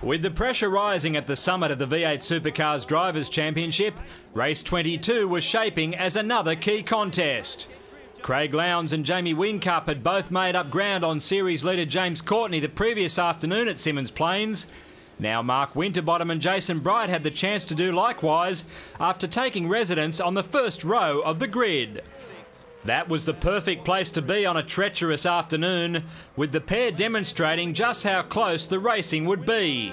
With the pressure rising at the summit of the V8 Supercars Drivers' Championship, race 22 was shaping as another key contest. Craig Lowndes and Jamie Whincup had both made up ground on series leader James Courtney the previous afternoon at Symmons Plains. Now Mark Winterbottom and Jason Bright had the chance to do likewise after taking residence on the first row of the grid. That was the perfect place to be on a treacherous afternoon, with the pair demonstrating just how close the racing would be.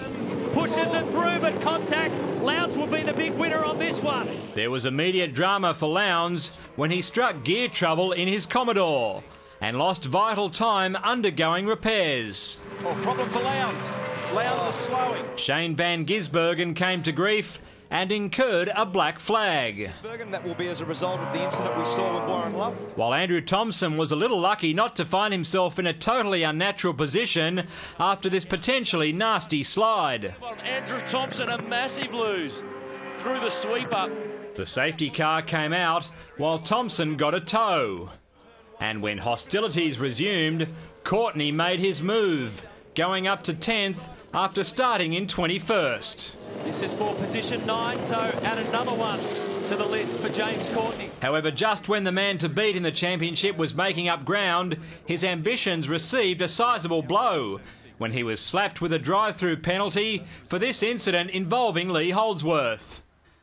Pushes it through, but contact. Lowndes will be the big winner on this one. There was immediate drama for Lowndes when he struck gear trouble in his Commodore and lost vital time undergoing repairs. Oh, problem for Lowndes. Lowndes is slowing. Shane Van Gisbergen came to grief and incurred a black flag. That will be as a result of the incident we saw with Warren Love. While Andrew Thompson was a little lucky not to find himself in a totally unnatural position after this potentially nasty slide. Andrew Thompson, a massive lose through the sweeper. The safety car came out while Thompson got a tow. And when hostilities resumed, Courtney made his move, going up to 10th after starting in 21st. This is for position 9, so add another one to the list for James Courtney. However, just when the man to beat in the championship was making up ground, his ambitions received a sizable blow when he was slapped with a drive-through penalty for this incident involving Lee Holdsworth.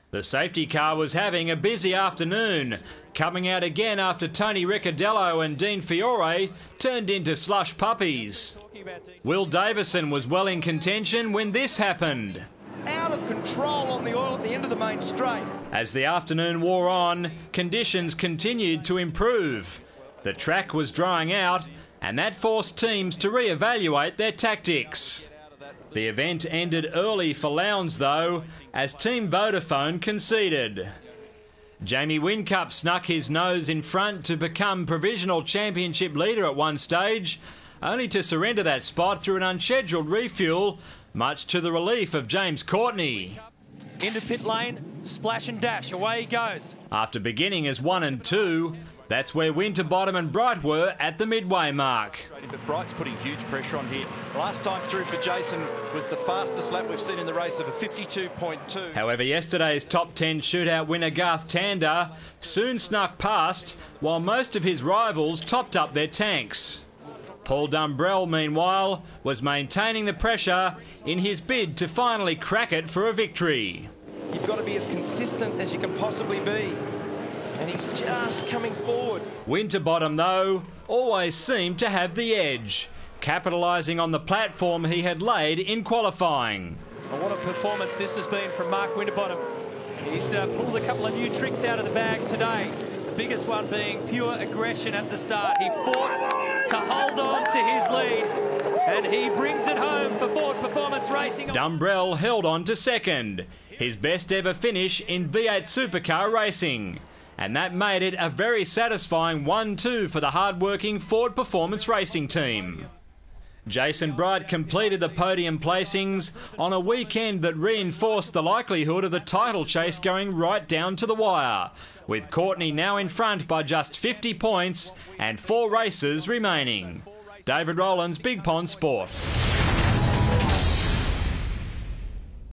The safety car was having a busy afternoon, coming out again after Tony Ricciardello and Dean Fiore turned into slush puppies. Will Davison was well in contention when this happened. Out of control on the oil at the end of the main straight. As the afternoon wore on, conditions continued to improve. The track was drying out, and that forced teams to re-evaluate their tactics. The event ended early for Lowndes, though, as Team Vodafone conceded. Jamie Whincup snuck his nose in front to become provisional championship leader at one stage, only to surrender that spot through an unscheduled refuel, much to the relief of James Courtney. Into pit lane, splash and dash, away he goes. After beginning as 1 and 2, that's where Winterbottom and Bright were at the midway mark. But Bright's putting huge pressure on here. Last time through for Jason was the fastest lap we've seen in the race of a 52.2. However, yesterday's top 10 shootout winner Garth Tander soon snuck past, while most of his rivals topped up their tanks. Paul Dumbrell, meanwhile, was maintaining the pressure in his bid to finally crack it for a victory. You've got to be as consistent as you can possibly be. And he's just coming forward. Winterbottom, though, always seemed to have the edge, capitalising on the platform he had laid in qualifying. Well, what a performance this has been from Mark Winterbottom. He's pulled a couple of new tricks out of the bag today. The biggest one being pure aggression at the start. He fought to hold on to his lead, and he brings it home for Ford Performance Racing. Dumbrell held on to second, his best ever finish in V8 Supercar racing. And that made it a very satisfying 1-2 for the hard-working Ford Performance Racing team. Jason Bright completed the podium placings on a weekend that reinforced the likelihood of the title chase going right down to the wire, with Courtney now in front by just 50 points and 4 races remaining. David Rowlands, Big Pond Sport.